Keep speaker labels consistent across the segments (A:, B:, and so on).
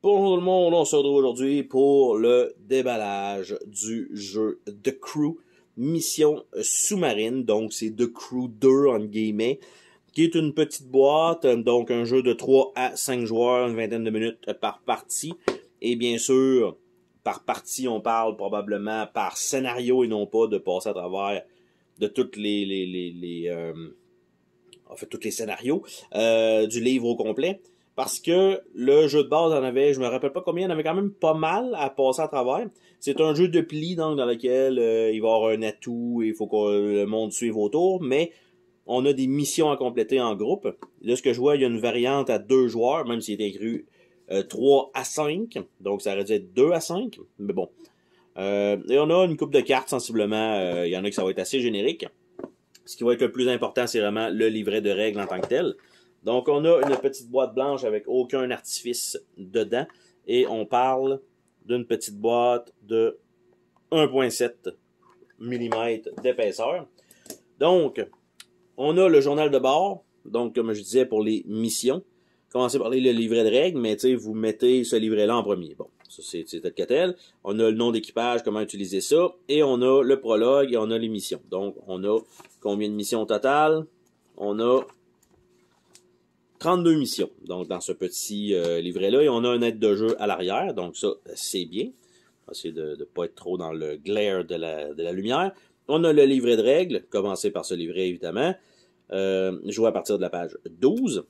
A: Bonjour tout le monde, on se retrouve aujourd'hui pour le déballage du jeu The Crew Mission Sous-Marine. Donc c'est The Crew 2 en guillemets, qui est une petite boîte, donc un jeu de 3 à 5 joueurs, une vingtaine de minutes par partie. Et bien sûr, par partie, on parle probablement par scénario et non pas de passer à travers de toutes tous les scénarios du livre au complet. Parce que le jeu de base en avait, je me rappelle pas combien, il y en avait quand même pas mal à passer à travers. C'est un jeu de pli donc dans lequel il va y avoir un atout et il faut que le monde suive autour, mais on a des missions à compléter en groupe. Là, ce que je vois, il y a une variante à 2 joueurs, même s'il est écrit 3 à 5, donc ça aurait dû être 2 à 5, mais bon. Et on a une coupe de cartes sensiblement, il y en a qui ça va être assez générique. Ce qui va être le plus important, c'est vraiment le livret de règles en tant que tel. Donc, on a une petite boîte blanche avec aucun artifice dedans. Et on parle d'une petite boîte de 1,7 mm d'épaisseur. Donc, on a le journal de bord. Donc, comme je disais, pour les missions. Commencez par le livret de règles, mais tu sais, vous mettez ce livret-là en premier. Bon, ça c'est tel que tel. On a le nom d'équipage, comment utiliser ça. Et on a le prologue et on a les missions. Donc, on a combien de missions au total? On a 32 missions, donc dans ce petit livret-là, et on a un aide de jeu à l'arrière, donc ça, c'est bien. On va essayer de ne pas être trop dans le glare de la lumière. On a le livret de règles, commencer par ce livret, évidemment. Jouer à partir de la page 12.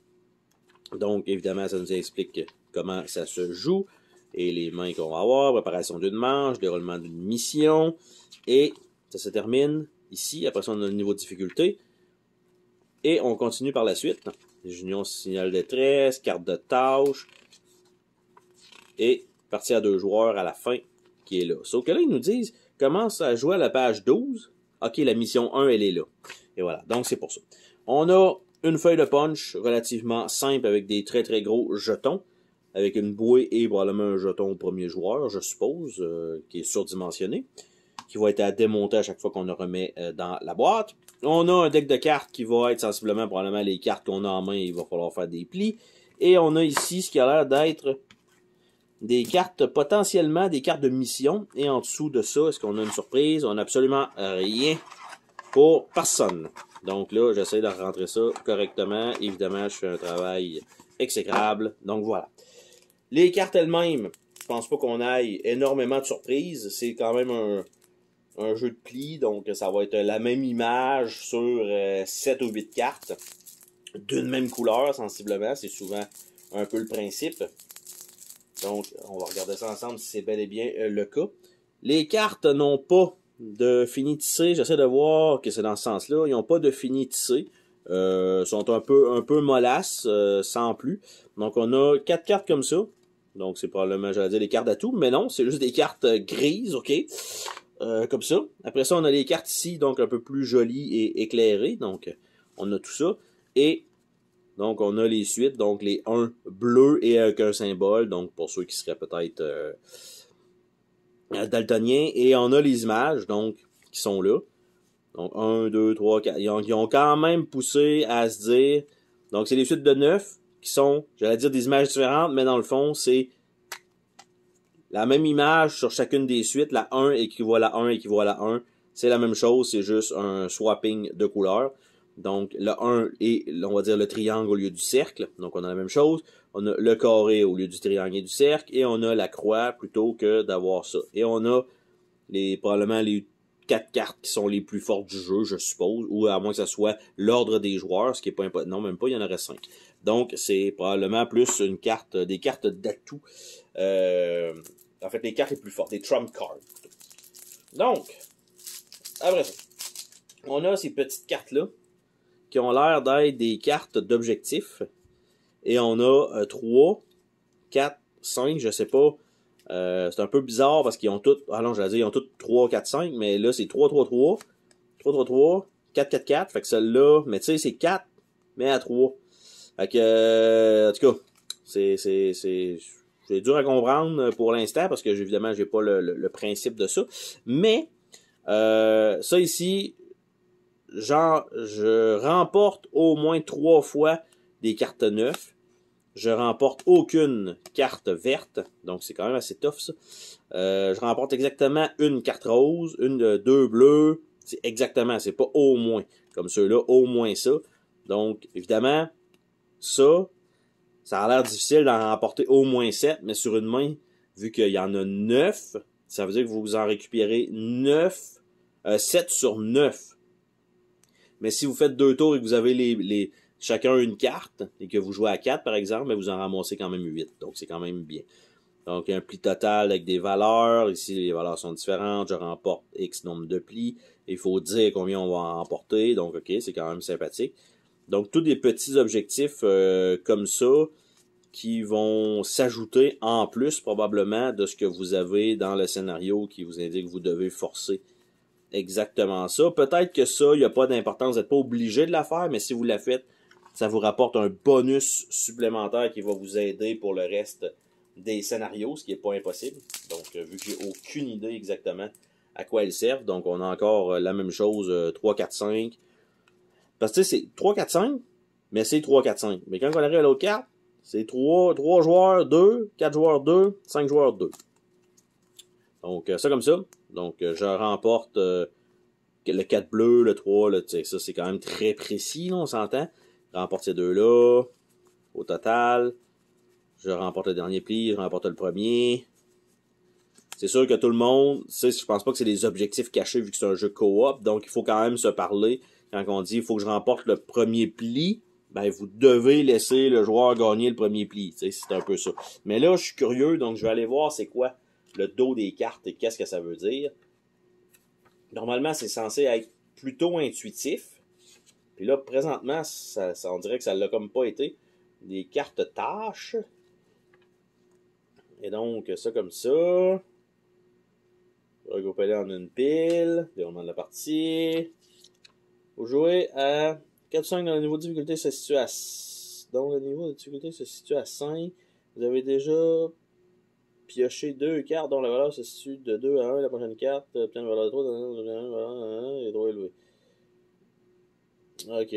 A: Donc, évidemment, ça nous explique comment ça se joue, et les mains qu'on va avoir, préparation d'une manche, déroulement d'une mission, et ça se termine ici. Après ça, on a le niveau de difficulté, et on continue par la suite. Union signal de détresse, carte de tâche, et partie à 2 joueurs à la fin qui est là. Sauf que là, ils nous disent, commence à jouer à la page 12. Ok, la mission 1, elle est là. Et voilà, donc c'est pour ça. On a une feuille de punch relativement simple avec des très très gros jetons, avec une bouée et probablement un jeton au premier joueur, je suppose, qui est surdimensionné, qui va être à démonter à chaque fois qu'on le remet dans la boîte. On a un deck de cartes qui va être sensiblement probablement les cartes qu'on a en main, il va falloir faire des plis. Et on a ici ce qui a l'air d'être des cartes, potentiellement des cartes de mission. Et en dessous de ça, est-ce qu'on a une surprise? On n'a absolument rien pour personne. Donc là, j'essaie de rentrer ça correctement. Évidemment, je fais un travail exécrable. Donc voilà. Les cartes elles-mêmes, je pense pas qu'on aille énormément de surprises. C'est quand même un jeu de pli, donc ça va être la même image sur 7 ou 8 cartes, d'une même couleur sensiblement, c'est souvent un peu le principe. Donc, on va regarder ça ensemble si c'est bel et bien le cas. Les cartes n'ont pas de fini tissé, j'essaie de voir que c'est dans ce sens-là, ils n'ont pas de fini tissé, sont un peu mollasses, sans plus. Donc, on a 4 cartes comme ça, donc c'est probablement, j'allais dire, les cartes d'atout, mais non, c'est juste des cartes grises, ok. Comme ça. Après ça, on a les cartes ici, donc un peu plus jolies et éclairées. Donc, on a tout ça. Et donc, on a les suites, donc les 1 bleus et avec un symbole. Donc, pour ceux qui seraient peut-être daltoniens. Et on a les images, donc, qui sont là. Donc, 1, 2, 3, 4. Ils ont quand même poussé à se dire... Donc, c'est les suites de 9 qui sont, j'allais dire, des images différentes, mais dans le fond, c'est la même image sur chacune des suites, la 1 équivaut à la 1 équivaut à la 1. C'est la même chose, c'est juste un swapping de couleurs. Donc, le 1 est, on va dire, le triangle au lieu du cercle. Donc, on a la même chose. On a le carré au lieu du triangle et du cercle. Et on a la croix plutôt que d'avoir ça. Et on a probablement les 4 cartes qui sont les plus fortes du jeu, je suppose. Ou à moins que ce soit l'ordre des joueurs, ce qui est pas important. Non, même pas, il y en aurait 5. Donc, c'est probablement plus des cartes d'atout. En fait, les cartes les plus fortes, les trump cards. Donc, après ça, on a ces petites cartes-là qui ont l'air d'être des cartes d'objectifs. Et on a 3, 4, 5, je sais pas. C'est un peu bizarre parce qu'ils ont toutes... Ah non, j'allais dire, ils ont toutes 3, 4, 5, mais là, c'est 3, 3, 3, 3, 3, 3, 4, 4, 4. Fait que celle-là, mais tu sais, c'est 4, mais à 3. Fait que, en tout cas, c'est dur à comprendre pour l'instant parce que évidemment j'ai pas le principe de ça. Mais ça ici, genre je remporte au moins 3 fois des cartes 9 Je remporte aucune carte verte. Donc, c'est quand même assez tough, ça. Je remporte exactement une carte rose, deux bleus. C'est exactement, c'est pas au moins. Comme ceux-là, au moins ça. Donc, évidemment, ça a l'air difficile d'en remporter au moins 7, mais sur une main, vu qu'il y en a 9, ça veut dire que vous en récupérez 7 sur 9. Mais si vous faites 2 tours et que vous avez chacun une carte, et que vous jouez à 4, par exemple, mais vous en ramassez quand même 8. Donc, c'est quand même bien. Donc, un pli total avec des valeurs. Ici, les valeurs sont différentes. Je remporte X nombre de plis. Il faut dire combien on va en remporter. Donc, OK, c'est quand même sympathique. Donc, tous des petits objectifs comme ça qui vont s'ajouter en plus, probablement, de ce que vous avez dans le scénario qui vous indique que vous devez forcer exactement ça. Peut-être que ça, il n'y a pas d'importance. Vous n'êtes pas obligé de la faire, mais si vous la faites, ça vous rapporte un bonus supplémentaire qui va vous aider pour le reste des scénarios, ce qui n'est pas impossible. Donc, vu que j'ai aucune idée exactement à quoi ils servent, donc on a encore la même chose, 3, 4, 5. Parce que c'est 3, 4, 5, mais c'est 3, 4, 5. Mais quand on arrive à l'autre carte, c'est 3 joueurs, 2, 4 joueurs, 2, 5 joueurs, 2. Donc, ça comme ça. Donc, je remporte le 4 bleu, le 3, là, ça c'est quand même très précis, là, on s'entend. Je remporte ces deux-là. Au total, je remporte le dernier pli, je remporte le premier. C'est sûr que tout le monde, je pense pas que c'est des objectifs cachés vu que c'est un jeu co-op, donc il faut quand même se parler. Quand on dit il faut que je remporte le premier pli, ben vous devez laisser le joueur gagner le premier pli. C'est un peu ça. Mais là, je suis curieux, donc je vais aller voir c'est quoi le dos des cartes et qu'est-ce que ça veut dire. Normalement, c'est censé être plutôt intuitif. Puis là, présentement, on dirait que ça l'a comme pas été. Des cartes tâches. Et donc, ça comme ça. Regrouper en une pile. Déroulement de la partie. Vous jouez à 4-5 dans le niveau de difficulté se situe à... Donc, le niveau de difficulté se situe à 5. Vous avez déjà pioché 2 cartes dont la valeur se situe de 2 à 1. La prochaine carte obtient une valeur de 3. Et 3 élevé. OK.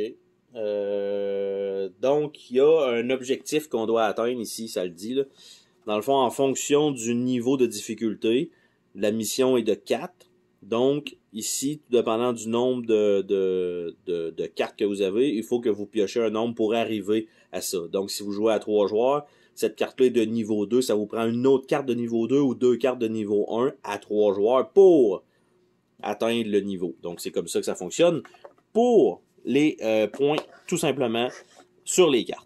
A: Donc, il y a un objectif qu'on doit atteindre ici, ça le dit, là. Dans le fond, en fonction du niveau de difficulté, la mission est de 4. Donc, ici, tout dépendant du nombre de cartes que vous avez, il faut que vous piochez un nombre pour arriver à ça. Donc, si vous jouez à 3 joueurs, cette carte-là est de niveau 2. Ça vous prend une autre carte de niveau 2 ou 2 cartes de niveau 1 à 3 joueurs pour atteindre le niveau. Donc, c'est comme ça que ça fonctionne pour les points, tout simplement, sur les cartes.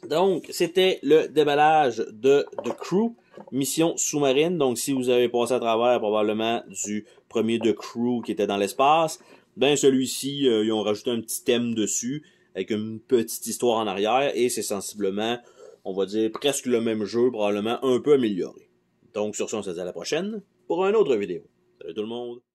A: Donc, c'était le déballage de The Crew, mission sous-marine. Donc, si vous avez passé à travers probablement du premier The Crew qui était dans l'espace, ben celui-ci, ils ont rajouté un petit thème dessus avec une petite histoire en arrière et c'est sensiblement, on va dire, presque le même jeu, probablement un peu amélioré. Donc, sur ce, on se dit à la prochaine pour une autre vidéo. Salut tout le monde!